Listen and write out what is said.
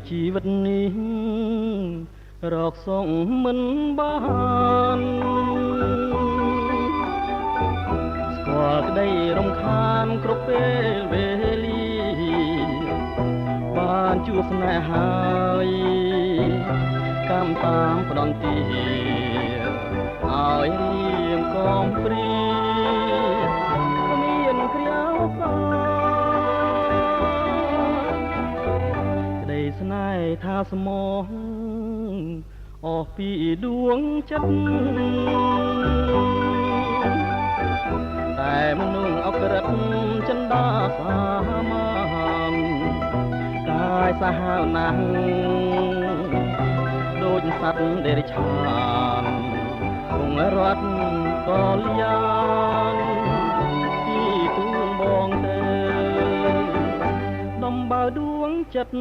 ជីវិតនេះរកសុខមិនបានស្គាល់ក្តីរំខានគ្រប់ពេលវេលាបានជួបស្នេហ៍ហើយកម្មតាមផ្ដន់ទាឲ្យរៀងកំព្រាគ្មានគ្រាវសាក្តីស្នេហ៍ថាស្មោះអស់ពីដួងចិត្តតែមនុស្សអក្រិតចិន្តាសាមានកាយសាហាវណាស់ដូចសត្វដេរឆានគង់រត់កលយ៉ាងទីទួងបងទៅដំបៅដួងចិត្ត